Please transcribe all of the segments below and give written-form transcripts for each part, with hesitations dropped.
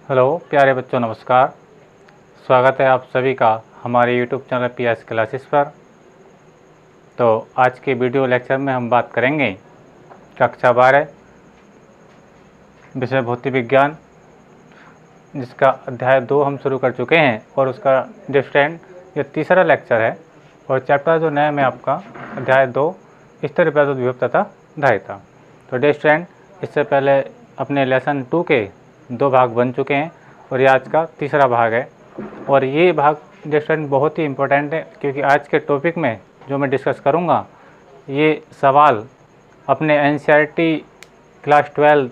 Hello प्यारे बच्चों, नमस्कार। स्वागत है आप सभी का हमारे यूट्यूब चैनल पीएस क्लासेस पर। तो आज के वीडियो लेक्चर में हम बात करेंगे कक्षा 12 विषय भौतिक विज्ञान, जिसका अध्याय 2 हम शुरू कर चुके हैं और उसका डिस्टेंट ये तीसरा लेक्चर है। और चैप्टर जो नया में आपका अध्याय 2 स्थिर वैद्युत विभव तथा धारिता। तो डिस्टेंट इससे पहले अपने लेसन 2 के 2 भाग बन चुके हैं और ये आज का तीसरा भाग है। और ये भाग डिस्टेंट बहुत ही इम्पोर्टेंट है, क्योंकि आज के टॉपिक में जो मैं डिस्कस करूँगा ये सवाल अपने एनसीईआरटी क्लास 12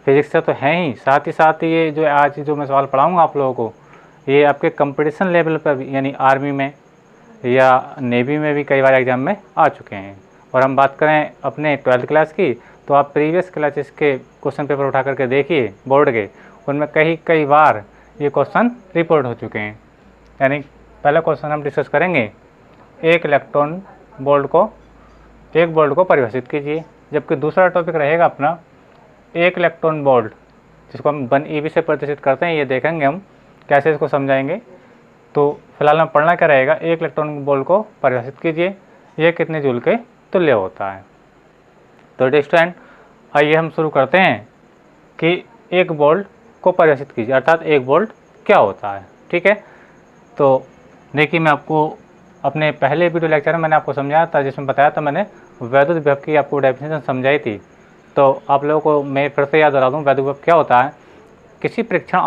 फिजिक्स से तो हैं ही, साथ ही साथ ये जो आज जो मैं सवाल पढ़ाऊँगा आप लोगों को, ये आपके कंपटीशन लेवल पर भी, यानी आर्मी में या नेवी में भी कई बार एग्जाम में आ चुके हैं। और हम बात करें अपने 12th क्लास की, तो आप प्रीवियस क्लासेस के क्वेश्चन पेपर उठा करके देखिए बोर्ड के, उनमें कई बार ये क्वेश्चन रिपोर्ट हो चुके हैं। यानी पहला क्वेश्चन हम डिस्कस करेंगे, एक इलेक्ट्रॉन बोल्ट को परिभाषित कीजिए। जबकि दूसरा टॉपिक रहेगा अपना एक इलेक्ट्रॉन बोल्ट, जिसको हम 1 eV से प्रदर्शित करते हैं। ये देखेंगे हम कैसे इसको समझाएंगे। तो फिलहाल में पढ़ना क्या रहेगा, एक इलेक्ट्रॉन बोल्ट को परिभाषित कीजिए, यह कितने जूल के तुल्य होता है। तो डिस्टेंट आइए हम शुरू करते हैं कि एक बोल्ट को परिभाषित कीजिए, अर्थात एक बोल्ट क्या होता है। ठीक है, तो देखिए मैं आपको अपने पहले वीडियो लेक्चर में मैंने आपको समझाया था, जिसमें बताया था मैंने वैद्युत विभव की आपको डेफिनेशन समझाई थी। तो आप लोगों को मैं फिर से याद दिला दूँ, वैद्युत विभव क्या होता है। किसी परीक्षण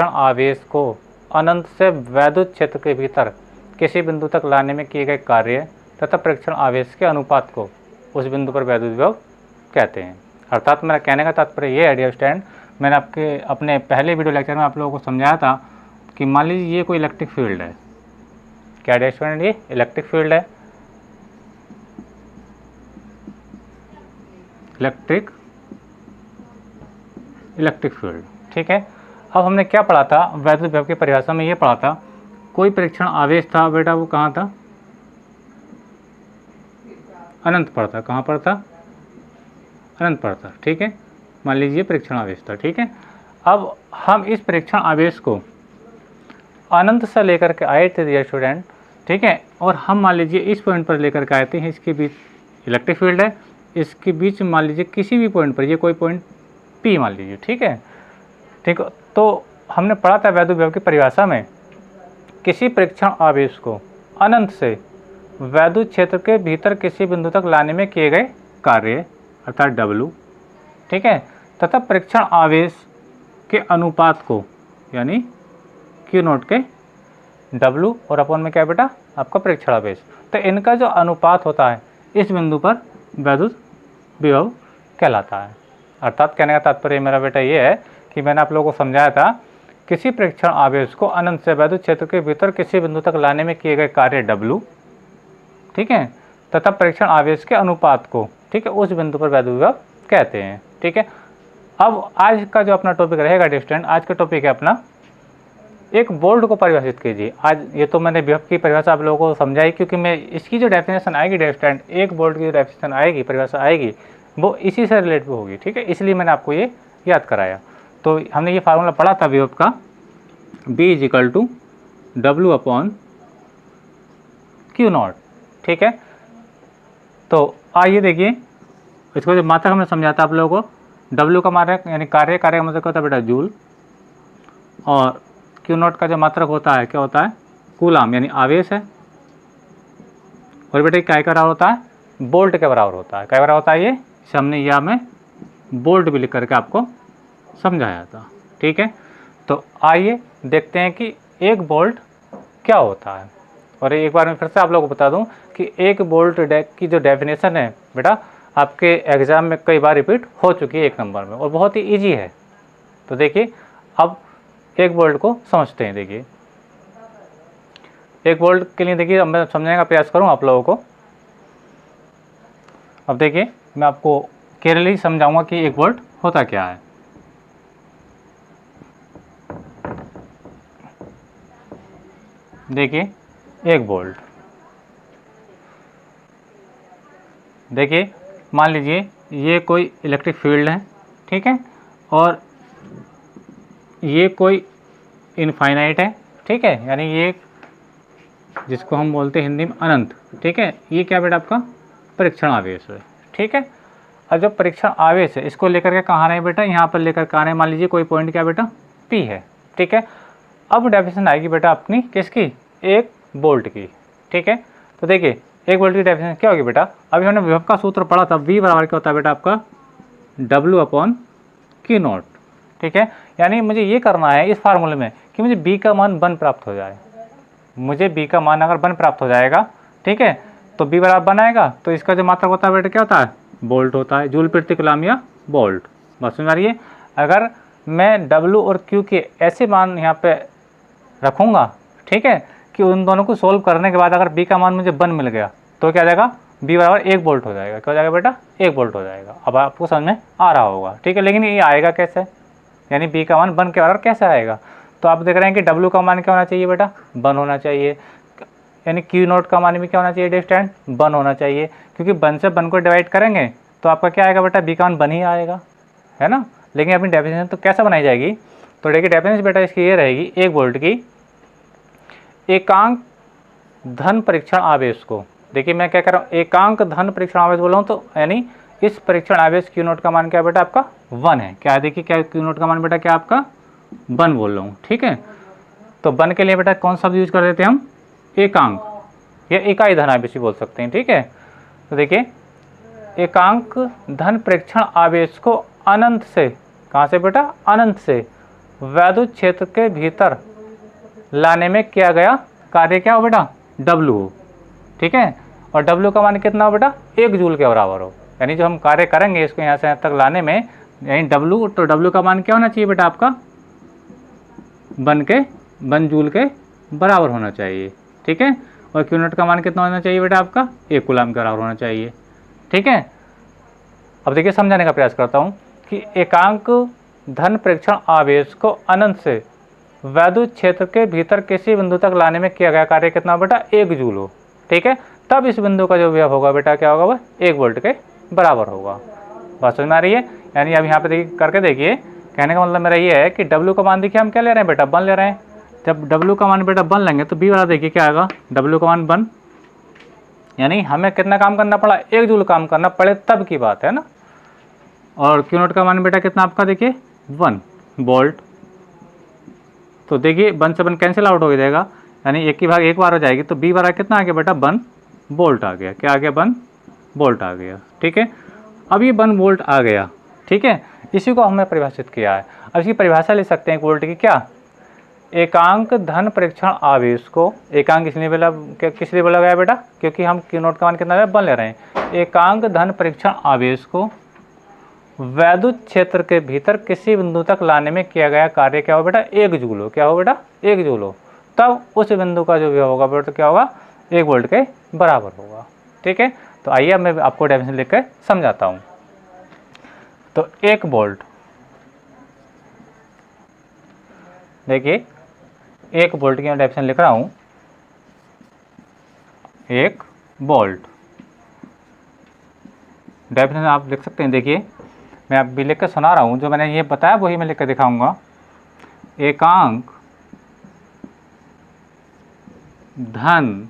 आवेश को अनंत से वैद्युत क्षेत्र के भीतर किसी बिंदु तक लाने में किए गए कार्य तथा परीक्षण आवेश के अनुपात को उस बिंदु पर वैद्युत विभव कहते हैं। अर्थात मेरा कहने का तात्पर्य ये है डियर स्टूडेंट, मैंने आपके अपने पहले वीडियो लेक्चर में आप लोगों को समझाया था कि मान लीजिए ये कोई इलेक्ट्रिक फील्ड है। क्या डियर स्टूडेंट, ये इलेक्ट्रिक फील्ड है, इलेक्ट्रिक फील्ड। ठीक है, अब हमने क्या पढ़ा था वैद्युत विभव की परिभाषा में, ये पढ़ा था कोई परीक्षण आवेश था बेटा, वो कहाँ था, अनंत पर था। कहाँ पर था, अनंत पर था। ठीक है, मान लीजिए परीक्षण आवेश था। ठीक है, अब हम इस परीक्षण आवेश को अनंत से लेकर के आए थे डियर स्टूडेंट। ठीक है, और हम मान लीजिए इस पॉइंट पर लेकर के आए थे, इसके बीच इलेक्ट्रिक फील्ड है, इसके बीच मान लीजिए किसी भी पॉइंट पर, ये कोई पॉइंट P मान लीजिए। ठीक है, ठीक, तो हमने पढ़ा था वैद्युत विभव की परिभाषा में किसी परीक्षण आवेश को अनंत से वैद्युत क्षेत्र के भीतर किसी बिंदु तक लाने में किए गए कार्य अर्थात W। ठीक है, तथा परीक्षण आवेश के अनुपात को, यानी Q0 के W और अपॉन में क्या बेटा आपका परीक्षण आवेश, तो इनका जो अनुपात होता है इस बिंदु पर वैद्युत विभव कहलाता है। अर्थात कहने का तात्पर्य मेरा बेटा ये है कि मैंने आप लोगों को समझाया था किसी परीक्षण आवेश को अनंत से वैद्युत क्षेत्र के भीतर किसी बिंदु तक लाने में किए गए कार्य W, ठीक है, तथा परीक्षण आवेश के अनुपात को, ठीक है, उस बिंदु पर वैद्युत विभव कहते हैं। ठीक है, अब आज का जो अपना टॉपिक रहेगा डिस्टेंट, आज का टॉपिक है अपना एक बोल्ट को परिभाषित कीजिए। आज ये तो मैंने विभव की परिभाषा आप लोगों को समझाई, क्योंकि मैं इसकी जो डेफिनेशन आएगी डिस्टेंट, एक बोल्ट की जो डेफिनेशन आएगी, परिभाषा आएगी, वो इसी से रिलेटेड होगी। ठीक है, इसलिए मैंने आपको ये याद कराया। तो हमने ये फार्मूला पढ़ा था विभव का, B = W अपॉन Q0। ठीक है, तो आइए देखिए इसको, जो मात्रक हमने समझा था आप लोगों को, W का मात्रक यानी कार्य का मतलब क्या होता है बेटा, जूल, और Q0 का जो मात्रक होता है क्या होता है, कूलाम, यानी आवेश है। और बेटा क्या के बराबर होता है, बोल्ट के बराबर होता है। क्या बराबर होता है ये, हमने यह में बोल्ट भी लिख करके आपको समझाया था। ठीक है, तो आइए देखते हैं कि एक बोल्ट क्या होता है। और एक बार मैं फिर से आप लोगों को बता दूं कि एक बोल्ट की जो डेफिनेशन है बेटा आपके एग्जाम में कई बार रिपीट हो चुकी है 1 नंबर में, और बहुत ही ईजी है। तो देखिए अब एक बोल्ट को समझते हैं। देखिए एक बोल्ट के लिए देखिए अब मैं समझाने का प्रयास करूं आप लोगों को। अब देखिए मैं आपको क्लियरली समझाऊंगा कि एक बोल्ट होता क्या है। देखिए एक बोल्ट, देखिए मान लीजिए ये कोई इलेक्ट्रिक फील्ड है। ठीक है, और ये कोई इनफाइनाइट है, ठीक है, यानी ये जिसको हम बोलते हैं हिंदी में अनंत, ठीक है। ये क्या बेटा आपका परीक्षण आवेश है, ठीक है। अब जब परीक्षण आवेश है, इसको लेकर के कहाँ रहे बेटा, यहाँ पर लेकर के आ रहे हैं, मान लीजिए कोई पॉइंट क्या बेटा P है, ठीक है। अब डेफिनेशन आएगी बेटा अपनी किसकी, 1 वोल्ट की, ठीक है। तो देखिए 1 वोल्ट की डेफिनेशन क्या होगी बेटा, अभी हमने विभव का सूत्र पढ़ा था, V बराबर क्या होता है बेटा आपका W/Q0, ठीक है। यानी मुझे ये करना है इस फार्मूले में कि मुझे B का मान 1 प्राप्त हो जाए। मुझे B का मान अगर 1 प्राप्त हो जाएगा, ठीक है, तो B बराबर 1 आएगा, तो इसका जो मात्रक होता है बेटा क्या होता है, वोल्ट होता है, जूल प्रति कूलम या वोल्ट। बस समझ आ रही है। अगर मैं W और Q के ऐसे मान यहाँ पे रखूँगा, ठीक है, कि उन दोनों को सोल्व करने के बाद अगर B का मान मुझे 1 मिल गया तो क्या आ जाएगा, B बराबर 1 वोल्ट हो जाएगा। क्या हो जाएगा बेटा, 1 वोल्ट हो जाएगा। अब आपको समझ में आ रहा होगा, ठीक है। लेकिन ये आएगा कैसे, यानी B का मान 1 के बराबर कैसे आएगा, तो आप देख रहे हैं कि W का मान क्या होना चाहिए बेटा, 1 होना चाहिए, यानी Q0 का मान भी क्या होना चाहिए डिस्टेंट, 1 होना चाहिए, क्योंकि 1 से 1 को डिवाइड करेंगे तो आपका क्या आएगा बेटा, B का मान 1 ही आएगा, है ना। लेकिन अपनी डेफिनेशन तो कैसे बनाई जाएगी, तो देखिए डेफिनेशन बेटा इसकी ये रहेगी, 1 वोल्ट की एकांक धन परीक्षण आवेश को, देखिए मैं क्या कर रहा हूँ, एकांक धन परीक्षण आवेश बोल रहा हूँ, तो यानी इस परीक्षण आवेश Q0 का मान क्या बेटा आपका 1 है। क्या है देखिए, क्या Q0 का मान बेटा क्या आपका 1 बोल रहा हूँ, ठीक है। तो 1 के लिए बेटा कौन सा शब्द यूज कर देते हैं हम, एकांक या इकाई धन आवेश भी बोल सकते हैं, ठीक है। तो देखिए एकांक धन परीक्षण आवेश को अनंत से, कहाँ से बेटा, अनंत से वैद्युत क्षेत्र के भीतर लाने में किया गया कार्य क्या हो बेटा, W हो, ठीक है। और W का मान कितना हो बेटा, 1 जूल के बराबर हो, यानी जो हम कार्य करेंगे इसको यहाँ से यहाँ तक लाने में, यानी W, तो W का मान क्या होना चाहिए बेटा आपका 1 जूल के बराबर होना चाहिए, ठीक है। और Q0 का मान कितना होना चाहिए बेटा आपका 1 कूलम के बराबर होना चाहिए, ठीक है। अब देखिए समझाने का प्रयास करता हूँ कि एकांक धन परीक्षण आवेश को अनंत से वैद्युत क्षेत्र के भीतर किसी बिंदु तक लाने में किया गया कार्य कितना बेटा, 1 जूल हो, ठीक है। तब इस बिंदु का जो विभव होगा बेटा क्या होगा, वह 1 वोल्ट के बराबर होगा। बात समझ में आ रही है। यानी अब यहाँ पे देखिए करके देखिए, कहने का मतलब मेरा ये है कि W का मान देखिए हम क्या ले रहे हैं बेटा, 1 ले रहे हैं। जब W का मान बेटा 1 लेंगे तो B वाला देखिए क्या आएगा, W का मान 1, यानी हमें कितना काम करना पड़ा, 1 जूल काम करना पड़े तब की बात है ना। और Q0 का मान बेटा कितना आपका देखिए 1 वोल्ट, तो देखिए 1 से 1 कैंसिल आउट हो जाएगा, यानी 1 की भाग 1 बार हो जाएगी, तो B बराबर कितना आ गया बेटा 1 वोल्ट आ गया। क्या आ गया, 1 वोल्ट आ गया, ठीक है। अब ये 1 वोल्ट आ गया, ठीक है। इसी को हमने परिभाषित किया है। अब इसकी परिभाषा ले सकते हैं 1 वोल्ट की, क्या, एकांक धन परीक्षण आवेश को, एकांक इसलिए बोला, किस लिए बोला गया बेटा, क्योंकि हम Q0 का मान कितना है 1 ले रहे हैं। एकांक धन परीक्षण आवेश को वैद्युत क्षेत्र के भीतर किसी बिंदु तक लाने में किया गया कार्य क्या हो बेटा, 1 जूल हो। क्या हो बेटा, 1 जूल हो, तब उस बिंदु का जो विभव होगा बेटा क्या होगा, 1 वोल्ट के बराबर होगा, ठीक है। तो आइए अब मैं आपको डेफिनेशन लिख कर समझाता हूँ। तो 1 वोल्ट, देखिए 1 वोल्ट की मैं डेफिनेशन लिख रहा हूँ, 1 वोल्ट डेफिनेशन आप लिख सकते हैं। देखिए मैं अभी लिख कर सुना रहा हूँ, जो मैंने ये बताया वही मैं लिख कर दिखाऊंगा। एकांक धन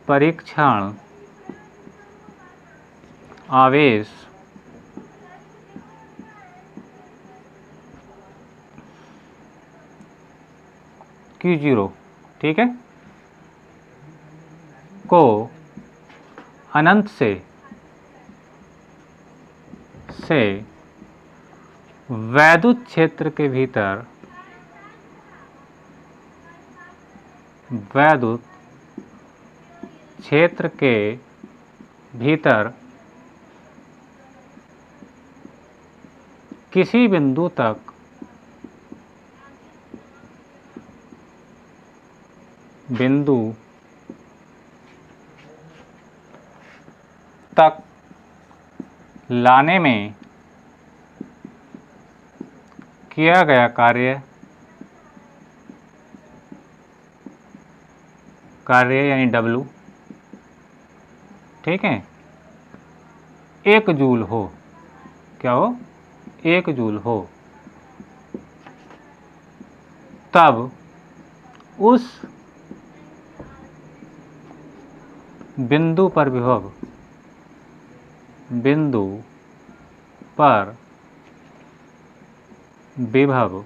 परीक्षण आवेश Q0, ठीक है, को अनंत से वैद्युत क्षेत्र के भीतर, वैद्युत क्षेत्र के भीतर किसी बिंदु तक लाने में किया गया कार्य यानी W, ठीक है, 1 जूल हो। क्या हो, 1 जूल हो। तब उस बिंदु पर विभव विभव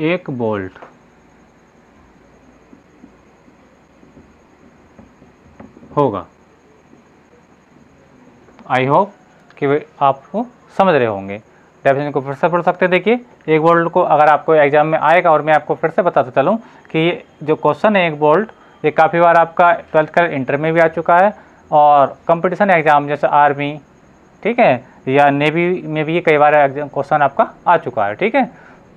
1 वोल्ट होगा। आई होप कि आपको समझ रहे होंगे। डेफिनेशन को फिर से पढ़ सकते हैं। देखिए 1 वोल्ट को अगर आपको एग्जाम में आएगा, और मैं आपको फिर से बताता चलूँ कि ये जो क्वेश्चन है 1 वोल्ट, ये काफ़ी बार आपका 12th का इंटर में भी आ चुका है, और कंपटीशन एग्जाम जैसे आर्मी, ठीक है, या नेवी में भी कई बार एग्जाम क्वेश्चन आपका आ चुका है। ठीक है,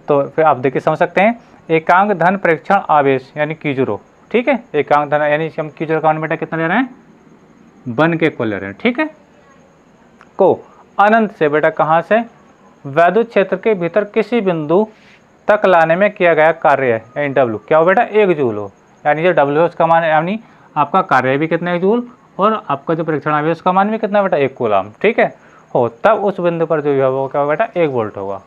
तो फिर आप देखिए समझ सकते हैं। एकांक धन परीक्षण आवेश यानी Q0, ठीक है, एकांक धन यानी हम Q0 का मान बेटा कितना ले रहे हैं, 1 के को ले रहे हैं। ठीक है, को अनंत से बेटा कहाँ से, वैद्युत क्षेत्र के भीतर किसी बिंदु तक लाने में किया गया कार्य है, यानी W क्या हो बेटा, 1 जूल हो, यानी जो W है उसका मान यानी आपका कार्य भी कितना 1 जूल, और आपका जो परीक्षण आवेश उसका मान भी कितना बेटा 1 कूलम। ठीक है, हो तब उस बिंदु पर जो विभव क्या होगा बेटा 1 वोल्ट होगा।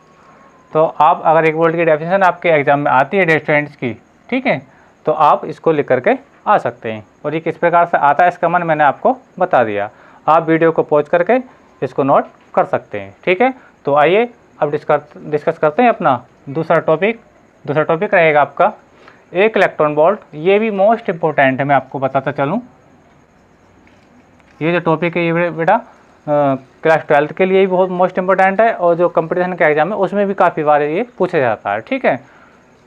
तो आप अगर 1 वोल्ट की डेफिनेशन आपके एग्जाम में आती है स्टूडेंट्स की, ठीक है, तो आप इसको लिख करके आ सकते हैं। और ये किस प्रकार से आता है इसका मान मैंने आपको बता दिया, आप वीडियो को पॉज करके इसको नोट कर सकते हैं। ठीक है, तो आइए अब डिस्कस करते हैं अपना दूसरा टॉपिक। दूसरा टॉपिक रहेगा आपका 1 इलेक्ट्रॉन वोल्ट। ये भी मोस्ट इम्पोर्टेंट है, मैं आपको बताता चलूँ। ये जो टॉपिक है ये बेटा क्लास 12th के लिए भी बहुत मोस्ट इम्पोर्टेंट है, और जो कंपटीशन के एग्जाम है उसमें भी काफ़ी बार ये पूछा जाता है। ठीक है,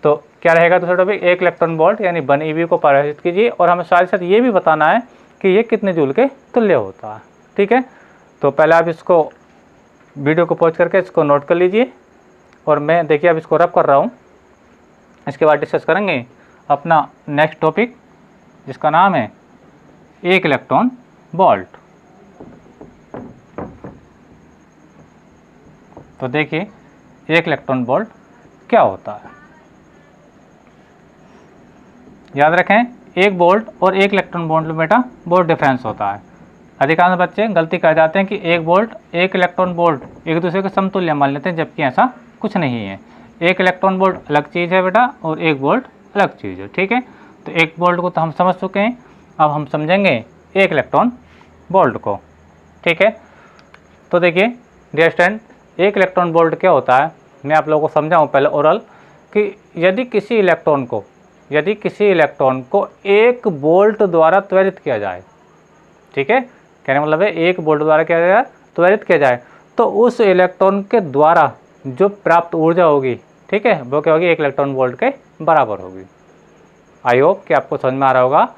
तो क्या रहेगा दूसरा टॉपिक, 1 इलेक्ट्रॉन वोल्ट यानी 1 EV को परिभाषित कीजिए, और हमें साथ ही साथ ये भी बताना है कि ये कितने जूल के तुल्य होता है। ठीक है, तो पहले आप इसको वीडियो को पॉज करके इसको नोट कर लीजिए, और मैं देखिए अब इसको रब कर रहा हूँ। इसके बाद डिस्कस करेंगे अपना नेक्स्ट टॉपिक जिसका नाम है 1 इलेक्ट्रॉन वोल्ट। तो देखिए 1 इलेक्ट्रॉन वोल्ट क्या होता है, याद रखें 1 वोल्ट और 1 इलेक्ट्रॉन वोल्ट में बेटा बहुत डिफरेंस होता है। अधिकांश बच्चे गलती कर जाते हैं कि 1 वोल्ट 1 इलेक्ट्रॉन वोल्ट एक दूसरे के समतुल्य मान लेते हैं, जबकि ऐसा कुछ नहीं है। 1 इलेक्ट्रॉन वोल्ट अलग चीज़ है बेटा, और 1 वोल्ट अलग चीज़ है। ठीक है, तो 1 वोल्ट को तो हम समझ चुके हैं, अब हम समझेंगे 1 इलेक्ट्रॉन वोल्ट को। ठीक है, तो देखिए डियर स्टूडेंट 1 इलेक्ट्रॉन वोल्ट क्या होता है, मैं आप लोगों को समझाऊँ पहले ओरल, कि यदि किसी इलेक्ट्रॉन को 1 वोल्ट द्वारा त्वरित किया जाए, ठीक है, कहने मतलब है 1 वोल्ट द्वारा क्या जाए, त्वरित किया जाए, तो उस इलेक्ट्रॉन के द्वारा जो प्राप्त ऊर्जा होगी, ठीक है, वो क्या होगी 1 इलेक्ट्रॉन वोल्ट के बराबर होगी। आई होप कि आपको समझ में आ रहा होगा।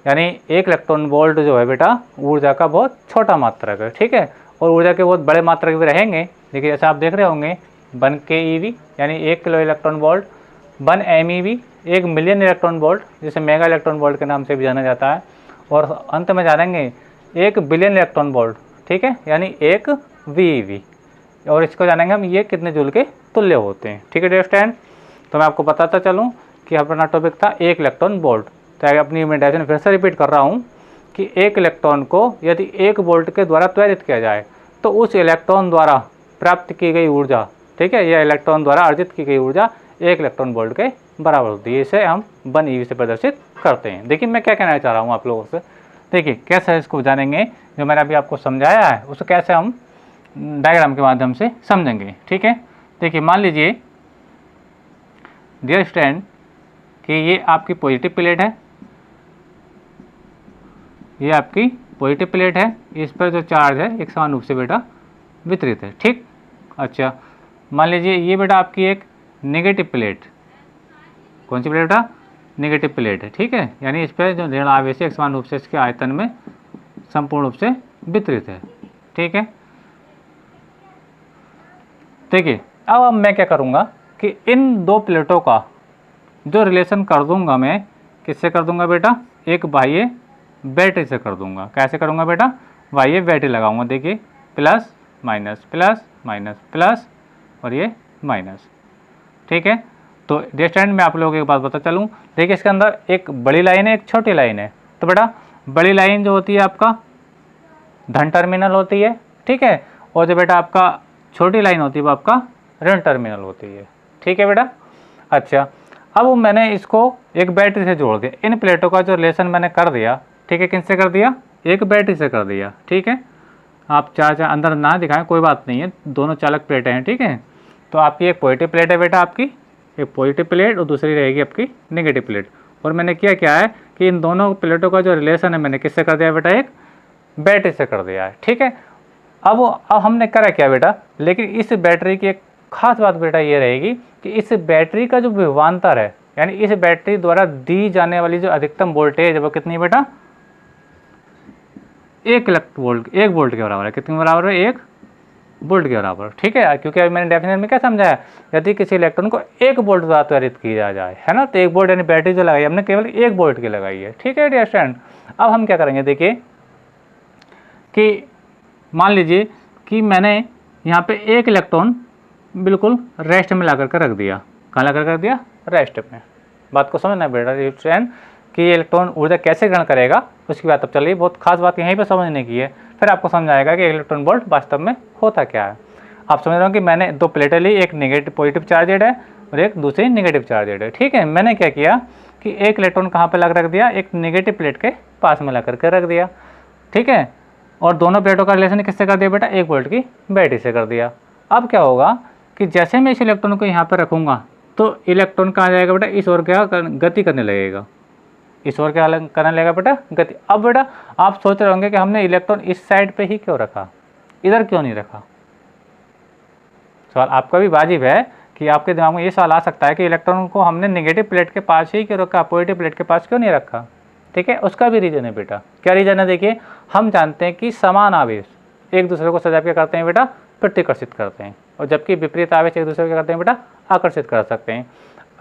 यानी 1 इलेक्ट्रॉन वोल्ट जो है बेटा ऊर्जा का बहुत छोटा मात्रक है। ठीक है, और ऊर्जा के बहुत बड़े मात्रक भी रहेंगे। देखिए जैसे आप देख रहे होंगे 1 keV यानी 1 kilo electron volt, 1 MeV 1 million electron volt, जिसे मेगा इलेक्ट्रॉन वोल्ट के नाम से भी जाना जाता है, और अंत में जानेंगे 1 बिलियन इलेक्ट्रॉन वोल्ट, ठीक है, यानी 1 VeV, और इसको जानेंगे हम ये कितने जूल के तुल्य होते हैं। ठीक है डियर स्टूडेंट, तो मैं आपको बताता चलूँ कि अपना टॉपिक था 1 इलेक्ट्रॉन वोल्ट। तो अपनी मैं डेफिनेशन फिर से रिपीट कर रहा हूँ कि 1 इलेक्ट्रॉन को यदि 1 वोल्ट के द्वारा त्वरित किया जाए, तो उस इलेक्ट्रॉन द्वारा प्राप्त की गई ऊर्जा, ठीक है, यह इलेक्ट्रॉन द्वारा अर्जित की गई ऊर्जा 1 इलेक्ट्रॉन वोल्ट के बराबर होती है। इसे हम 1 EV से प्रदर्शित करते हैं। देखिए मैं क्या कहना चाह रहा हूँ आप लोगों से, देखिए कैसे इसको जानेंगे, जो मैंने अभी आपको समझाया है उसको कैसे हम डायग्राम के माध्यम से समझेंगे। ठीक है, देखिए मान लीजिए डियर स्टूडेंट कि ये आपकी पॉजिटिव प्लेट है, ये आपकी पॉजिटिव प्लेट है, इस पर जो चार्ज है एक समान रूप से बेटा वितरित है। ठीक, अच्छा मान लीजिए ये बेटा आपकी एक नेगेटिव प्लेट, कौन सी प्लेट बेटा, नेगेटिव प्लेट है। ठीक है, यानी इस पर जो ऋण आवेश एक समान रूप से इसके आयतन में संपूर्ण रूप से वितरित है। ठीक है, देखिए अब मैं क्या करूँगा कि इन 2 प्लेटों का जो रिलेशन कर दूंगा मैं, किससे कर दूंगा बेटा, एक बाह्य बैटरी से कर दूंगा। कैसे करूंगा बेटा, बाह्य बैटरी लगाऊंगा। देखिए plus minus plus minus plus और ये माइनस। ठीक है, तो डियर स्टूडेंट मैं आप लोगों को एक बात बता चलूँ, देखिए इसके अंदर एक बड़ी लाइन है एक छोटी लाइन है। तो बेटा बड़ी लाइन जो होती है आपका धन टर्मिनल होती है, ठीक है, और जो बेटा आपका छोटी लाइन होती है वो आपका ऋण टर्मिनल होती है। ठीक है बेटा। अच्छा, अब मैंने इसको एक बैटरी से जोड़ दिया, इन प्लेटों का जो रिलेशन मैंने कर दिया, ठीक है, किनसे कर दिया, एक बैटरी से कर दिया, ठीक है। आप चार्ज अंदर ना दिखाएं कोई बात नहीं है, दोनों चालक प्लेटें हैं, ठीक है। तो आपकी एक पॉजिटिव प्लेट है बेटा, आपकी एक पॉजिटिव प्लेट और दूसरी रहेगी आपकी नेगेटिव प्लेट। और मैंने किया क्या है कि इन दोनों प्लेटों का जो रिलेशन है मैंने किससे कर दिया बेटा, एक बैटरी से कर दिया है, ठीक है। अब हमने करा क्या बेटा, लेकिन इस बैटरी की एक खास बात बेटा ये रहेगी कि इस बैटरी का जो विभवांतर है, यानी इस बैटरी द्वारा दी जाने वाली जो अधिकतम वोल्टेज है वो कितनी है बेटा, 1 वोल्ट के बराबर है। कितने बराबर है, 1 वोल्ट के बराबर, ठीक है। क्योंकि अभी मैंने डेफिनेशन में क्या समझाया, यदि किसी इलेक्ट्रॉन को 1 वोल्ट द्वारा त्वरित किया जाए, है ना, तो 1 वोल्ट यानी बैटरी जो लगाई हमने केवल 1 वोल्ट की लगाई है, ठीक है डियर स्टूडेंट। अब हम क्या करेंगे, देखिए कि मान लीजिए कि मैंने यहाँ पे एक इलेक्ट्रॉन बिल्कुल रेस्ट में ला करके रख दिया। कहाँ ला कर दिया, रेस्ट में। बात को समझना बेटा स्टूडेंट कि ये इलेक्ट्रॉन ऊर्जा कैसे ग्रहण करेगा, उसकी बात अब चलिए, बहुत खास बात यहीं पे समझने की है, फिर आपको समझाएगा कि इलेक्ट्रॉन वोल्ट वास्तव में होता क्या है। आप समझ रहे हो कि मैंने 2 प्लेटें ली, एक नेगेटिव पॉजिटिव चार्जेड है और एक दूसरी नेगेटिव चार्जेड है, ठीक है। मैंने क्या किया कि एक इलेक्ट्रॉन कहाँ पर ला रख दिया, एक नेगेटिव प्लेट के पास में ला करके रख दिया, ठीक है। और दोनों प्लेटों का रिलेशन किससे कर दिया बेटा, 1 वोल्ट की बैटरी से कर दिया। अब क्या होगा कि जैसे मैं इस इलेक्ट्रॉन को यहाँ पर रखूँगा तो इलेक्ट्रॉन कहाँ जाएगा बेटा, इस ओर क्या गति करने लगेगा, इस ओर क्या करने लगेगा बेटा, गति। अब बेटा आप सोच रहे होंगे कि हमने इलेक्ट्रॉन इस साइड पे ही क्यों रखा, इधर क्यों नहीं रखा। सवाल आपका भी वाजिब है कि आपके दिमाग में ये सवाल आ सकता है कि इलेक्ट्रॉन को हमने नेगेटिव प्लेट के पास ही क्यों रखा, पॉजिटिव प्लेट के पास क्यों नहीं रखा, ठीक है। उसका भी रीजन है बेटा। क्या रीजन है, देखिए हम जानते हैं कि समान आवेश एक दूसरे को सजा के करते हैं बेटा, प्रतिकर्षित करते हैं, और जबकि विपरीत आवेश एक दूसरे को करते हैं बेटा, आकर्षित कर सकते हैं,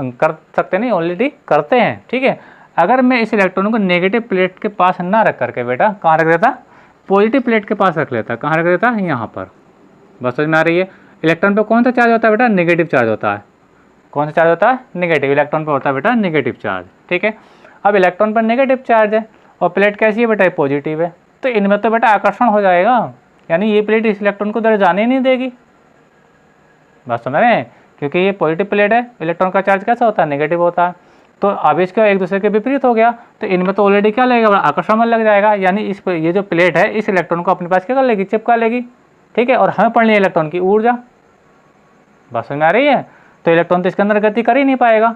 नहीं ऑलरेडी करते हैं, ठीक है। अगर मैं इस इलेक्ट्रॉन को नेगेटिव प्लेट के पास ना रख करके बेटा कहाँ रख देता, पॉजिटिव प्लेट के पास रख लेता, कहाँ रख देता, यहाँ पर। बस समझ में आ रही है। इलेक्ट्रॉन पर कौन सा चार्ज होता है बेटा, नेगेटिव चार्ज होता है। कौन सा चार्ज होता है, नेगेटिव। इलेक्ट्रॉन पर होता है बेटा नेगेटिव चार्ज, ठीक है। अब इलेक्ट्रॉन पर नेगेटिव चार्ज है और प्लेट कैसी है बेटा, पॉजिटिव है, तो इनमें तो बेटा आकर्षण हो जाएगा, यानी ये प्लेट इस इलेक्ट्रॉन को उधर जाने ही नहीं देगी। बात समझ रहे हैं, क्योंकि ये पॉजिटिव प्लेट है, इलेक्ट्रॉन का चार्ज कैसा होता है, नेगेटिव होता है, तो आवेश का एक दूसरे के विपरीत हो गया, तो इनमें तो ऑलरेडी क्या लगेगा, आकर्षण लग जाएगा, यानी इस ये जो प्लेट है इस इलेक्ट्रॉन को अपने पास क्या कर लेगी, चिपका लेगी, ठीक है। और हमें पढ़नी है इलेक्ट्रॉन की ऊर्जा। बात समझ में आ रही है। तो इलेक्ट्रॉन तो इसके अंदर गति कर ही नहीं पाएगा,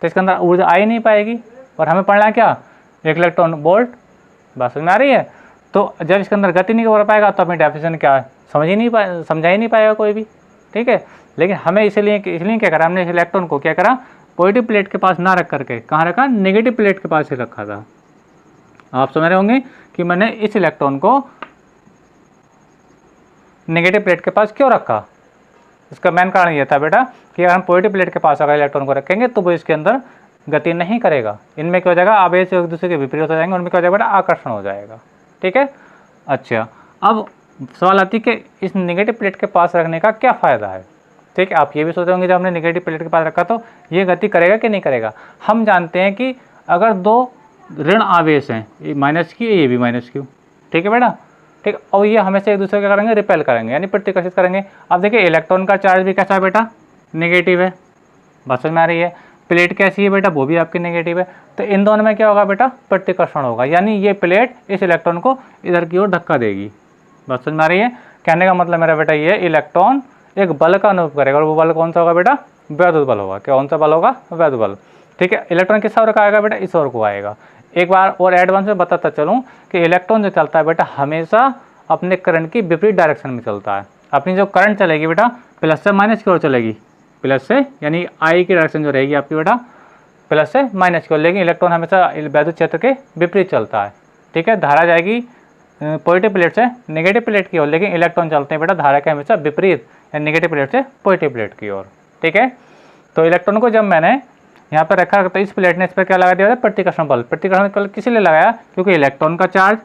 तो इसके अंदर ऊर्जा आ ही नहीं पाएगी, और हमें पढ़ना है क्या, एक इलेक्ट्रॉन वोल्ट। बात समझ में आ रही है। तो जब इसके अंदर गति नहीं कर पाएगा तो अपनी डेफिनेशन क्या है, समझा ही नहीं पाएगा कोई भी, ठीक है। लेकिन हमें इसलिए क्या करा, हमने इस इलेक्ट्रॉन को क्या करा, पॉजिटिव प्लेट के पास ना रख करके कहाँ रखा, नेगेटिव प्लेट के पास ही रखा था। आप समझ रहे होंगे कि मैंने इस इलेक्ट्रॉन को नेगेटिव प्लेट के पास क्यों रखा। इसका मेन कारण यह था बेटा कि अगर हम पॉजिटिव प्लेट के पास अगर इलेक्ट्रॉन को रखेंगे तो वो इसके अंदर गति नहीं करेगा, इनमें क्या हो जाएगा, आवेश एक दूसरे के विपरीत हो जाएंगे, उनमें क्या हो जाएगा बेटा, आकर्षण हो जाएगा, ठीक है। अच्छा, अब सवाल आती है कि इस नेगेटिव प्लेट के पास रखने का क्या फ़ायदा है, ठीक है। आप ये भी सोच रहे होंगे जब हमने नेगेटिव प्लेट के पास रखा तो ये गति करेगा कि नहीं करेगा। हम जानते हैं कि अगर 2 ऋण आवेश हैं, ये माइनस क्यू, ये भी माइनस क्यू, ठीक है बेटा, ठीक। और ये हमेशा एक दूसरे क्या करेंगे, रिपेल करेंगे, यानी प्रतिकर्षित करेंगे। अब देखिए इलेक्ट्रॉन का चार्ज भी कैसा है बेटा, नेगेटिव है। बात समझ में आ रही है। प्लेट कैसी है बेटा, वो भी आपकी नेगेटिव है, तो इन दोनों में क्या होगा बेटा, प्रतिकर्षण होगा, यानी ये प्लेट इस इलेक्ट्रॉन को इधर की ओर धक्का देगी। बात समझ में आ रही है। कहने का मतलब मेरा बेटा ये इलेक्ट्रॉन एक बल का अनुभव करेगा, और वो बल कौन सा होगा बेटा, वैद्युत बल होगा। कौन सा बल होगा, वैद्युत बल, ठीक है। इलेक्ट्रॉन किस ओर का आएगा बेटा, इस ओर को आएगा। एक बार और एडवांस में बताता चलूँ कि इलेक्ट्रॉन जो चलता है बेटा हमेशा अपने करंट की विपरीत डायरेक्शन में चलता है। अपनी जो करंट चलेगी बेटा प्लस से माइनस की ओर चलेगी, प्लस से यानी आई की डायरेक्शन जो रहेगी आपकी बेटा प्लस से माइनस की ओर, लेकिन इलेक्ट्रॉन हमेशा वैद्युत क्षेत्र के विपरीत चलता है, ठीक है। धारा जाएगी पॉजिटिव प्लेट से नेगेटिव प्लेट की ओर, लेकिन इलेक्ट्रॉन चलते हैं बेटा धारा के हमेशा विपरीत, यानी नेगेटिव प्लेट से पॉजिटिव प्लेट की ओर, ठीक है। तो इलेक्ट्रॉन को जब मैंने यहाँ पर रखा तो इस प्लेट ने इस पर क्या लगा दिया, प्रतिकर्षण बल। प्रतिकर्षण बल किस लिए लगाया, क्योंकि इलेक्ट्रॉन का चार्ज,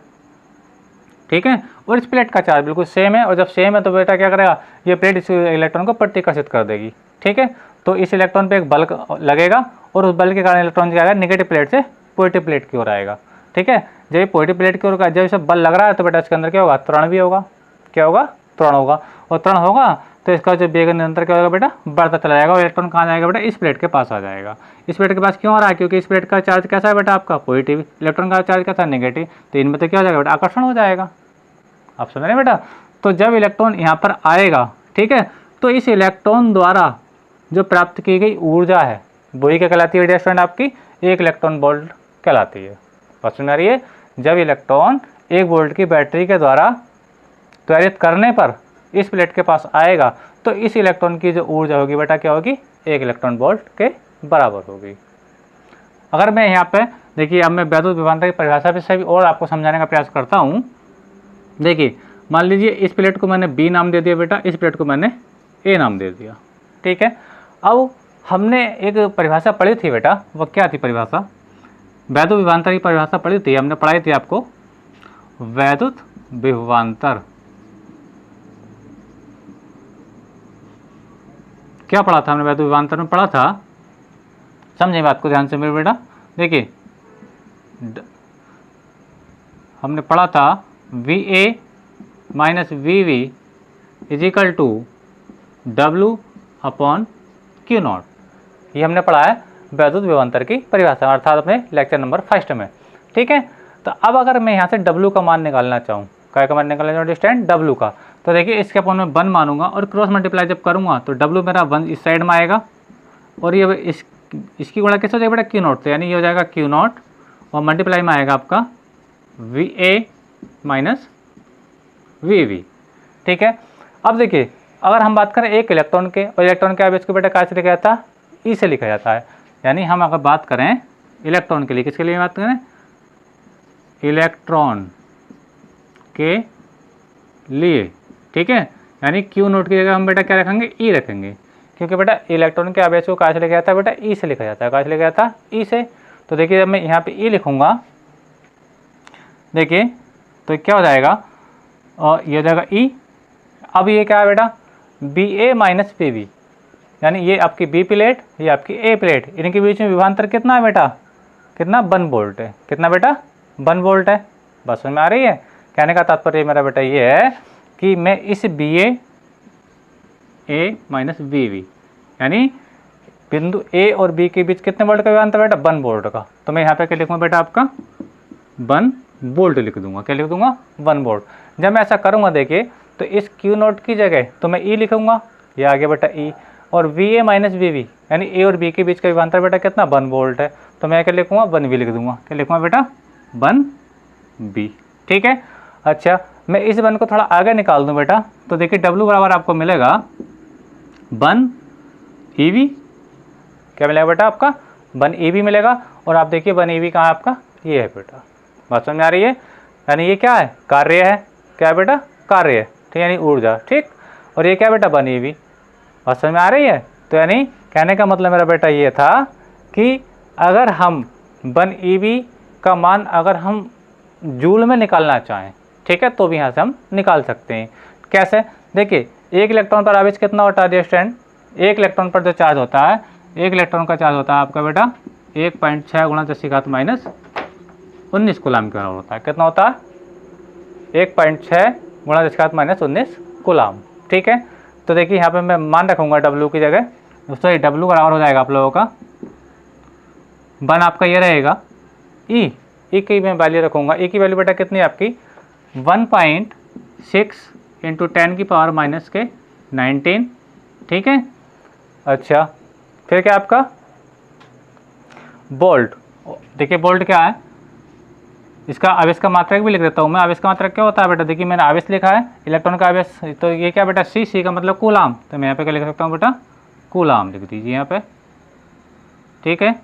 ठीक है, और इस प्लेट का चार्ज बिल्कुल सेम है, और जब सेम है तो बेटा क्या करेगा, ये प्लेट इस इलेक्ट्रॉन को प्रतिकर्षित कर देगी, ठीक है। तो इस इलेक्ट्रॉन पे एक बल लगेगा, और उस बल के कारण इलेक्ट्रॉन क्या आएगा, नेगेटिव प्लेट से पॉजिटिव प्लेट की ओर आएगा, ठीक है। जब ये पॉजिटिव प्लेट की ओर जब इसे बल लग रहा है तो बेटा इसके अंदर क्या होगा, त्वरण भी होगा। क्या होगा, त्वरण होगा, और त्वरण होगा तो इसका जो वेग निरंतर क्या होगा बेटा, बढ़ता चला जाएगा और इलेक्ट्रॉन कहाँ जाएगा बेटा, इस प्लेट के पास आ जाएगा। इस प्लेट के पास क्यों आ रहा है, क्योंकि इस प्लेट का चार्ज कैसा है बेटा आपका, पॉजिटिव, इलेक्ट्रॉन का चार्ज कैसा है, नेगेटिव, तो इनमें तो क्या हो जाएगा बेटा, आकर्षण हो जाएगा। आप समझ रहे हैं बेटा। तो जब इलेक्ट्रॉन यहाँ पर आएगा, ठीक है, तो इस इलेक्ट्रॉन द्वारा जो प्राप्त की गई ऊर्जा है वही क्या कहलाती है स्टूडेंट, आपकी 1 इलेक्ट्रॉन वोल्ट कहलाती है। बात समझ आ रही है। जब इलेक्ट्रॉन 1 वोल्ट की बैटरी के द्वारा त्वरित करने पर इस प्लेट के पास आएगा तो इस इलेक्ट्रॉन की जो ऊर्जा होगी बेटा क्या होगी, 1 इलेक्ट्रॉन वोल्ट के बराबर होगी। अगर मैं यहाँ पे देखिए, अब मैं वैद्युत विभवांतर की परिभाषा से भी और आपको समझाने का प्रयास करता हूँ। देखिए मान लीजिए इस प्लेट को मैंने बी नाम दे दिया बेटा, इस प्लेट को मैंने ए नाम दे दिया, ठीक है। अब हमने एक परिभाषा पढ़ी थी बेटा, वो क्या थी परिभाषा, वैद्युत विभवांतर की परिभाषा पढ़ी थी, हमने पढ़ाई थी आपको वैद्युत विभवांतर। क्या पढ़ा था हमने वैद्युत विभवांतर में, पढ़ा था, समझे बात को ध्यान से मेरे बेटा। देखिए हमने पढ़ा था VA minus VV is equal to W/Q0, ये हमने पढ़ा है वैद्युत विभवांतर की परिभाषा, अर्थात अपने लेक्चर नंबर 1 में, ठीक है। तो अब अगर मैं यहाँ से W का मान निकालना चाहूँ, क्या का मान निकालना चाहूँ स्टूडेंट, W का, तो देखिए इसके अपन में 1 मानूंगा और क्रॉस मल्टीप्लाई जब करूँगा तो W मेरा 1 इस साइड में आएगा और ये इसकी गुणा कैसे हो जाएगा बेटा, Q0 से, यानी ये हो जाएगा Q0 और मल्टीप्लाई में आएगा आपका VA माइनस VV, ठीक है। अब देखिए अगर हम बात करें एक इलेक्ट्रॉन के, और इलेक्ट्रॉन के आवेश को बेटा कैसे लिखा जाता है, ई से लिखा जाता है। यानी हम अगर बात करें इलेक्ट्रॉन के लिए, किसके लिए बात करें, इलेक्ट्रॉन के लिए, ठीक है। यानी Q0 की जगह हम बेटा क्या रखेंगे, ई रखेंगे, क्योंकि बेटा इलेक्ट्रॉन के आवेश को कहाँ से लिखा जाता है बेटा, ई से लिखा जाता है। कहाँ से लिखा जाता है, ई से। तो देखिए जब मैं यहाँ पे ई लिखूँगा, देखिए तो क्या हो जाएगा, और ये हो जाएगा ई। अब ये क्या है बेटा, BA माइनस BB, यानी ये आपकी B प्लेट, ये आपकी A प्लेट, इनके बीच में विभवांतर कितना है बेटा, कितना, 1 वोल्ट है। कितना बेटा, 1 वोल्ट है। बस समझ में आ रही है। कहने का तात्पर्य मेरा बेटा ये है कि मैं इस BA माइनस BB, यानी बिंदु A और B के बीच कितने वोल्ट का विभवांतर बेटा, 1 वोल्ट का। तो मैं यहाँ पे क्या लिखूँगा बेटा, आपका 1 वोल्ट लिख दूंगा। क्या लिख दूंगा, 1 वोल्ट। जब मैं ऐसा करूँगा देखिए, तो इस Q0 की जगह तो मैं E लिखूँगा, ये आ गया बेटा E, और VA माइनस BB, यानी A और B के बीच का विभवांतर बेटा कितना, 1 वोल्ट है। तो मैं क्या लिखूँगा, 1V लिख दूंगा। क्या लिखूँगा बेटा, 1V, ठीक है। अच्छा मैं इस 1 को थोड़ा आगे निकाल दूँ बेटा, तो देखिए W बराबर आपको मिलेगा 1EV। क्या मिलेगा बेटा, आपका 1EV मिलेगा। और आप देखिए 1EV कहाँ है आपका, ये है बेटा। बात समझ में आ रही है। यानी ये क्या है, कार्य है। क्या है बेटा, कार्य है, ठीक, यानी ऊर्जा, ठीक। और ये क्या बेटा, 1EV। बात समझ में आ रही है। तो यानी कहने का मतलब मेरा बेटा ये था कि अगर हम 1EV का मान अगर हम जूल में निकालना चाहें, ठीक है, तो भी यहाँ से हम निकाल सकते हैं। कैसे, देखिए 1 इलेक्ट्रॉन पर आवेश कितना होता है स्टूडेंट, 1 इलेक्ट्रॉन पर जो चार्ज होता है, 1 इलेक्ट्रॉन का चार्ज होता है आपका बेटा 1.6 गुणा 10⁻⁻19 कूलाम के बराबर होता है। कितना होता है, 1.6 गुणा 10⁻⁻19 कूलाम, ठीक है। तो देखिए यहाँ पे मैं मान रखूँगा W की जगह, दोस्तों W बराबर हो जाएगा आप लोगों का 1 आपका ये रहेगा E की मैं वैल्यू रखूँगा। E की वैल्यू बेटा कितनी है आपकी, 1.6 × 10⁻⁻19, ठीक है। अच्छा फिर क्या आपका वोल्ट, देखिए वोल्ट क्या है, इसका आवेश का मात्रक भी लिख देता हूँ मैं। आवेश का मात्रक क्या होता है बेटा, देखिए मैंने आवेश लिखा है, इलेक्ट्रॉन का आवेश, तो ये क्या बेटा, C का मतलब कूलाम, तो मैं यहाँ पे क्या लिख सकता हूँ बेटा, कूलाम लिख दीजिए यहाँ पे, ठीक है।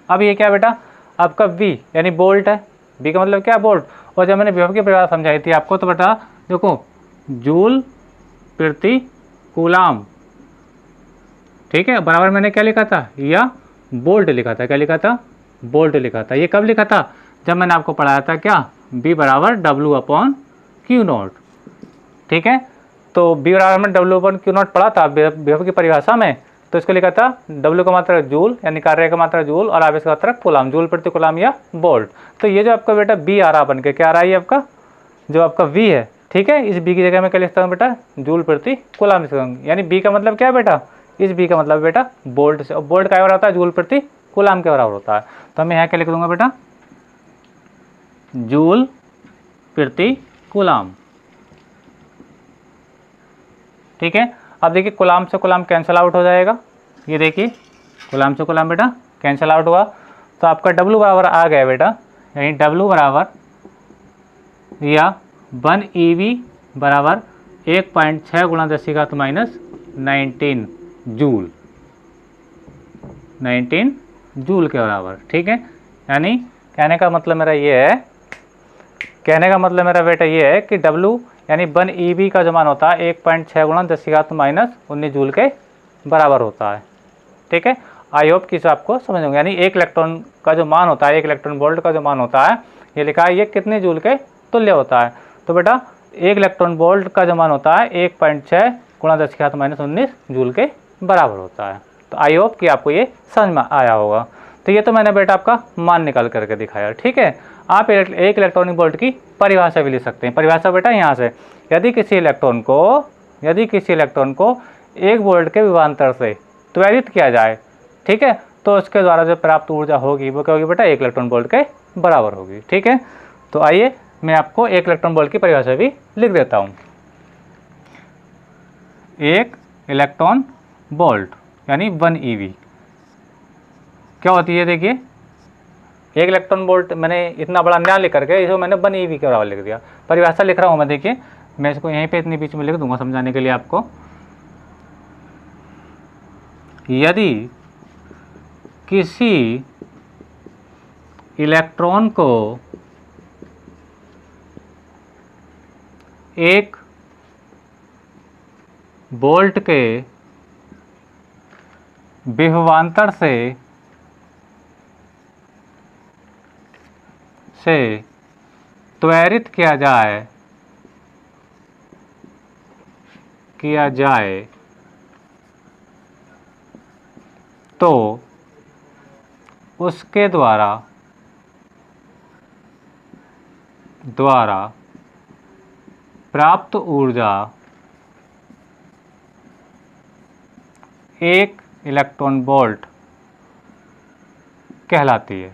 अब ये क्या बेटा, आपका V यानी वोल्ट है, V का मतलब क्या, वोल्ट। और जब मैंने विभव की परिभाषा समझाई थी आपको, तो बेटा देखो जूल प्रति कूलाम, ठीक है, बराबर मैंने क्या लिखा था, या वोल्ट लिखा था। क्या लिखा था, वोल्ट लिखा था। ये कब लिखा था, जब मैंने आपको पढ़ाया था क्या, B बराबर W/Q0, ठीक है। तो B बराबर में W/Q0 पढ़ा था विभव की परिभाषा में। तो इसको लिखा था W का मात्रक जूल, यानी कार्य का मात्रक जूल, और आवेश का मात्रक कूलाम, जूल प्रति कूलाम या वोल्ट। तो ये जो आपका बेटा B आ रहा बन के, क्या आ रहा है, ये आपका जो आपका V है, ठीक है। इस बी की जगह मैं क्या लिखता हूँ बेटा, जूल प्रति कूलाम लिखता हूँ। यानी बी का मतलब क्या है बेटा, इस बी का मतलब बेटा वोल्ट से, और वोल्ट क्या बराबर होता है, जूल प्रति कूलाम के बराबर होता है। तो मैं यहाँ क्या लिख दूंगा बेटा, जूल प्रति कूलाम। ठीक है। अब देखिए कूलाम से कूलाम कैंसिल आउट हो जाएगा, ये देखिए कूलाम से कूलाम बेटा कैंसिल आउट हुआ, तो आपका W बराबर आ गया बेटा, यानी W बराबर या 1 EV बराबर 1.6 गुणा 10⁻⁻19 जूल, 19 जूल के बराबर। ठीक है। यानी कहने का मतलब मेरा ये है, कहने का मतलब मेरा बेटा ये है कि W यानी 1 EV का जो मान होता है 1.6 गुणा 10⁻⁻19 जूल के बराबर होता है। ठीक है। आई होप कि इसे आपको समझ होंगे। यानी एक इलेक्ट्रॉन का जो मान होता है, एक इलेक्ट्रॉन वोल्ट का जो मान होता है, ये लिखा है ये कितने जूल के तुल्य होता है। तो बेटा एक इलेक्ट्रॉन वोल्ट का जो मान होता है 1.6 गुणा 10⁻⁻19 जूल के बराबर होता है। तो आई होप कि आपको ये समझ में आया होगा। तो ये तो मैंने बेटा आपका मान निकाल करके दिखाया। ठीक है। आप एक इलेक्ट्रॉनिक वोल्ट की परिभाषा भी लिख सकते हैं। परिभाषा बेटा यहाँ से, यदि किसी इलेक्ट्रॉन को 1 वोल्ट के विभवांतर से त्वरित किया जाए, ठीक है, तो उसके द्वारा जो प्राप्त ऊर्जा होगी वो क्या होगी बेटा, 1 इलेक्ट्रॉन वोल्ट के बराबर होगी। ठीक है। तो आइए मैं आपको 1 इलेक्ट्रॉन वोल्ट की परिभाषा भी लिख देता हूँ। 1 इलेक्ट्रॉन वोल्ट यानी 1 EV क्या होती है, देखिए 1 इलेक्ट्रॉन वोल्ट मैंने इतना बड़ा ना लिख करके इसको मैंने 1 EV के बराबर लिख दिया। परिभाषा लिख रहा हूँ मैं, देखिए मैं इसको यहीं पे इतनी बीच में लिख दूंगा समझाने के लिए आपको। यदि किसी इलेक्ट्रॉन को 1 वोल्ट के विभवांतर से त्वरित किया जाए तो उसके द्वारा प्राप्त ऊर्जा 1 इलेक्ट्रॉन वोल्ट कहलाती है।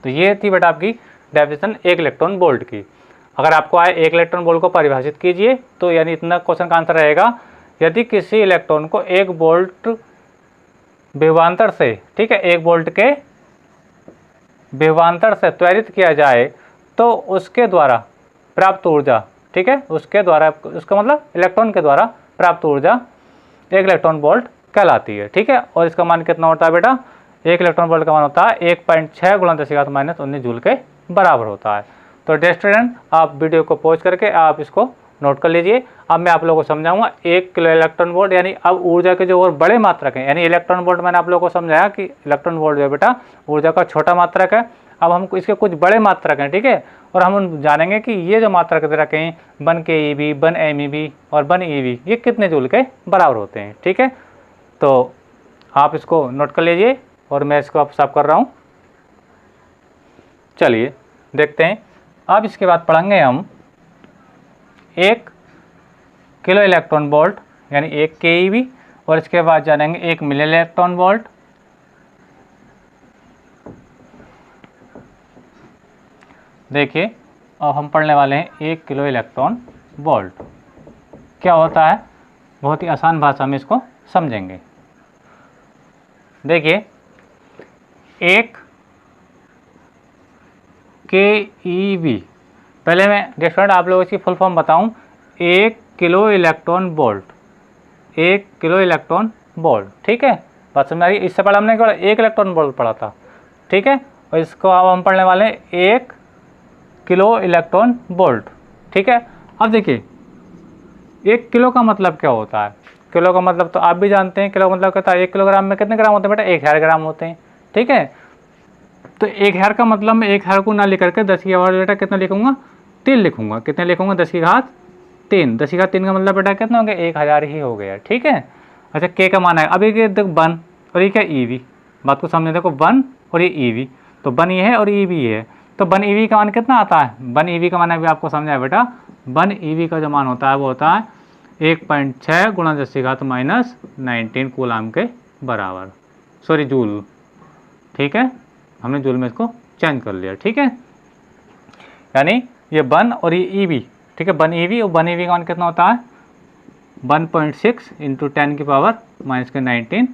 तो ये थी बेटा आपकी डेफिनेशन 1 इलेक्ट्रॉन वोल्ट की। अगर आपको आए 1 इलेक्ट्रॉन वोल्ट को परिभाषित कीजिए, तो यानी इतना क्वेश्चन का आंसर रहेगा, यदि किसी इलेक्ट्रॉन को 1 वोल्ट विभवांतर से, ठीक है, 1 वोल्ट के विभवांतर से त्वरित किया जाए तो उसके द्वारा प्राप्त ऊर्जा, ठीक है, उसके द्वारा, उसका मतलब इलेक्ट्रॉन के द्वारा प्राप्त ऊर्जा 1 इलेक्ट्रॉन वोल्ट कहलाती है। ठीक है। और इसका मान कितना होता है बेटा, 1 इलेक्ट्रॉन वोल्ट का मान होता है 1.6 गुणा 10⁻⁻19 जूल के बराबर होता है। तो डियर स्टूडेंट, आप वीडियो को पॉज करके आप इसको नोट कर लीजिए। अब मैं आप लोगों को समझाऊंगा 1 किलो इलेक्ट्रॉन वोल्ट, यानी अब ऊर्जा के जो और बड़े मात्रक हैं, यानी इलेक्ट्रॉन वोल्ट मैंने आप लोगों को समझाया कि इलेक्ट्रॉन वोल्ट जो है बेटा ऊर्जा का छोटा मात्रक है। अब हम इसके कुछ बड़े मात्रक हैं, ठीक है, और हम जानेंगे कि ये जो मात्रक दे रखे हैं 1 keV, 1 MeV और 1 EV, ये कितने जूल के बराबर होते हैं। ठीक है। तो आप इसको नोट कर लीजिए और मैं इसको अब साफ कर रहा हूँ। चलिए देखते हैं। अब इसके बाद पढ़ेंगे हम 1 किलो इलेक्ट्रॉन वोल्ट यानी 1 keV, और इसके बाद जानेंगे 1 मिली इलेक्ट्रॉन वोल्ट, देखिए अब हम पढ़ने वाले हैं 1 किलो इलेक्ट्रॉन वोल्ट क्या होता है। बहुत ही आसान भाषा में इसको समझेंगे। देखिए 1 keV, पहले मैं डिफरेंट आप लोगों की फुल फॉर्म बताऊं। 1 kilo electron volt, 1 kilo electron volt, ठीक है, बात समझ आ रही है। इससे पहले हमने केवल 1 इलेक्ट्रॉन वोल्ट पढ़ा था, ठीक है, और इसको अब हम पढ़ने वाले हैं 1 किलो इलेक्ट्रॉन वोल्ट। ठीक है। अब देखिए 1 किलो का मतलब क्या होता है, किलो का मतलब तो आप भी जानते हैं, किलो का मतलब कहता है 1 किलोग्राम में कितने ग्राम होते हैं बेटा, 1000 ग्राम होते हैं। ठीक है। तो 1000 का मतलब मैं 1000 को ना लेकर के 10 की घात बेटा कितना लिखूंगा, 3 लिखूंगा। कितने लिखूंगा, 10 की घात 3। 10 की घात 3 का मतलब बेटा कितना हो गया, 1000 ही हो गया। ठीक है। अच्छा के का मान है, अब ये देखो 1 और ये क्या EV, बात को समझे, देखो 1 और ये EV, तो 1 ये है और EV ये है, तो 1 EV का मान कितना आता है, 1 EV का मान अभी आपको समझा है बेटा, 1 EV का जो मान होता है वो होता है 1.6 गुणा 10⁻⁻19 कूलाम के बराबर, सॉरी जूल, ठीक है, हमने जूल में इसको चेंज कर लिया, ठीक है। यानी ये 1 और ये EV, ठीक है, 1 EV और 1 EV का मान कितना होता है 1.6 इंटू 10⁻⁻19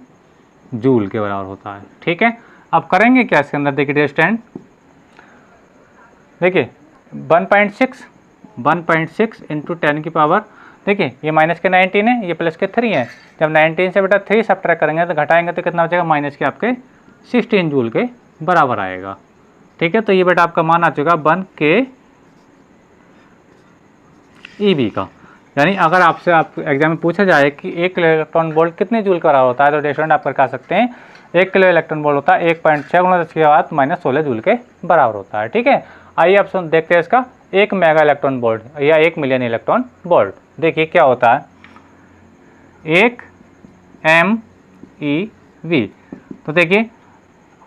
जूल के बराबर होता है, ठीक है। अब करेंगे क्या इसके अंदर, देखिए डियर स्टूडेंट, देखिए 1.6 इंटू 10 की पावर, देखिए ये माइनस के 19 है, ये प्लस के 3 है, जब 19 से बेटा 3 सब्ट्रैक्ट करेंगे तो घटाएंगे तो कितना बचेगा, माइनस के आपके 16 जूल के बराबर आएगा, ठीक है। तो ये बेटा आपका मान आ चुका 1 के EV का। यानी अगर आपसे आप एग्जाम में पूछा जाए कि 1 किलो इलेक्ट्रॉन वोल्ट कितने जूल का बराबर होता है, तो डियर आप कर सकते हैं 1 किलो इलेक्ट्रॉन वोल्ट होता है 1.6 गुणा 10⁻⁻16 जूल के बराबर होता है, ठीक है। आइए आप देखते हैं इसका 1 मेगा इलेक्ट्रॉन वोल्ट या 1 मिलियन इलेक्ट्रॉन वोल्ट, देखिए क्या होता है 1 MeV। तो देखिए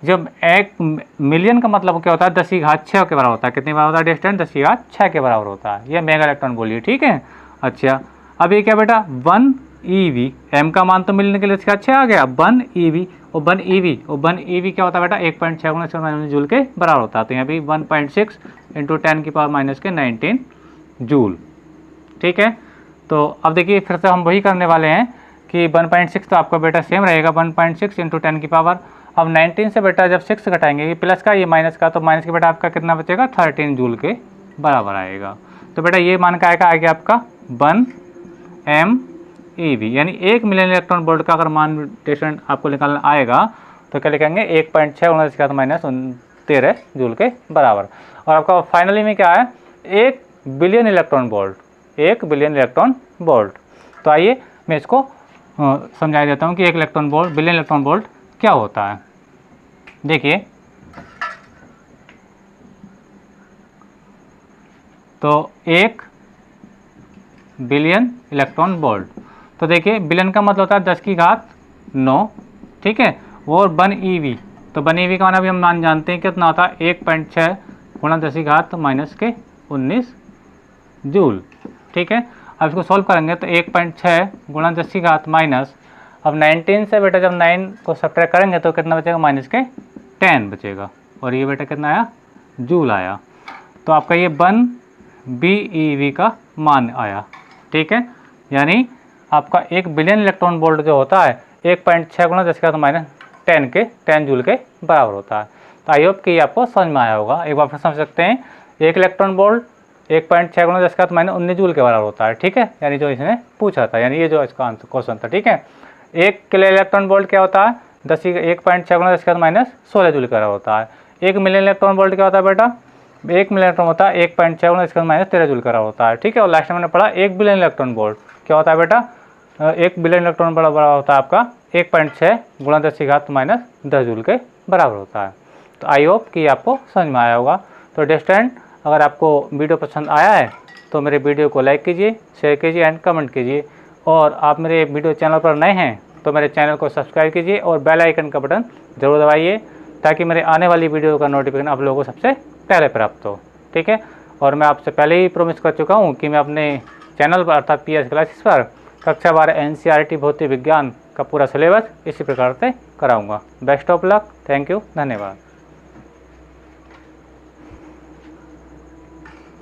जब 1 मिलियन का मतलब क्या होता है 10⁻6 के बराबर होता है, कितने बराबर होता है डियर स्टूडेंट, 10⁻6 के बराबर होता है, ये मेगा इलेक्ट्रॉन बोलिए, ठीक है। अच्छा अब ये क्या बेटा 1 EV, M का मान तो मिलने के लिए 10⁻6 आ गया, 1 EV और 1 EV और 1 EV क्या होता है बेटा 1.6 गुणा 10⁻⁻19 जूल के बराबर होता है, तो यहाँ भी 1.6 इंटू 10⁻⁻⁻19 जूल, ठीक है। तो अब देखिए फिर से हम वही करने वाले हैं कि 1.6 तो आपका बेटा सेम रहेगा 1.6 इंटू 10 की पावर, अब 19 से बेटा जब 6 घटाएंगे, ये प्लस का ये माइनस का, तो माइनस के बेटा आपका कितना बचेगा 13 जूल के बराबर आएगा। तो बेटा ये मान का आएगा आपका 1 MeV, यानी 1 मिलियन इलेक्ट्रॉन वोल्ट का अगर मान स्टेशन आपको निकालना आएगा तो क्या लिखेंगे 1.6 गुणा 10⁻⁻13 जूल के बराबर। और आपका फाइनली में क्या है 1 billion electron volt, 1 billion electron volt. तो आइए मैं इसको समझा देता हूँ कि 1 electron volt, billion electron volt क्या होता है। देखिए तो 1 बिलियन इलेक्ट्रॉन वोल्ट, तो देखिए बिलियन का मतलब होता है 10⁻9, ठीक है, और 1 EV, तो 1 EV का मान अभी हम मान जानते हैं कितना होता है 1.6 गुणा 10⁻⁻19 जूल, ठीक है। अब इसको सॉल्व करेंगे तो 1.6 गुणा 10⁻⁻, अब 19 से बेटा जब 9 को सब्ट्रैक्ट करेंगे तो कितना बचेगा माइनस के 10 बचेगा, और ये बेटा कितना आया जूल आया, तो आपका ये 1 BeV का मान आया, ठीक है। यानी आपका 1 बिलियन इलेक्ट्रॉन वोल्ट जो होता है 1.6 गुणा 10⁻10 के 10 जूल के बराबर होता है। तो आई होप कि ये आपको समझ में आया होगा, एक बार फिर समझ सकते हैं 1 इलेक्ट्रॉन वोल्ट 1.6 गुणा 10⁻19 जूल के बराबर होता है, ठीक है, यानी जो इसने पूछा था, यानी ये जो इसका आंसर क्वेश्चन था, ठीक है। 1 किलो इलेक्ट्रॉन वोल्ट क्या होता है 1.6 गुणा 10⁻16 जूल के बराबर होता है। 1 मिलियन इलेक्ट्रॉन वोल्ट क्या होता है बेटा 1 मिलियन इलेक्ट्रॉन होता है 1.6 गुणा 10⁻13 जूल का होता है, ठीक है। और लास्ट में मैंने पढ़ा 1 बिलियन इलेक्ट्रॉन वोल्ट क्या होता है बेटा 1 बिलियन इलेक्ट्रॉन बड़ा होता है आपका 1.6 गुणा 10⁻10 जूल के बराबर होता है। तो आई होप कि आपको समझ में आया होगा। तो डियर स्टूडेंट अगर आपको वीडियो पसंद आया है तो मेरे वीडियो को लाइक कीजिए, शेयर कीजिए एंड कमेंट कीजिए, और आप मेरे वीडियो चैनल पर नए हैं तो मेरे चैनल को सब्सक्राइब कीजिए और बेल आइकन का बटन ज़रूर दबाइए ताकि मेरे आने वाली वीडियो का नोटिफिकेशन आप लोगों को सबसे पहले प्राप्त हो, ठीक है। और मैं आपसे पहले ही प्रॉमिस कर चुका हूँ कि मैं अपने चैनल पर अर्थात PS क्लासेस पर कक्षा 12 NCERT भौतिक विज्ञान का पूरा सिलेबस इसी प्रकार से कराऊंगा। Best of luck, thank you, धन्यवाद।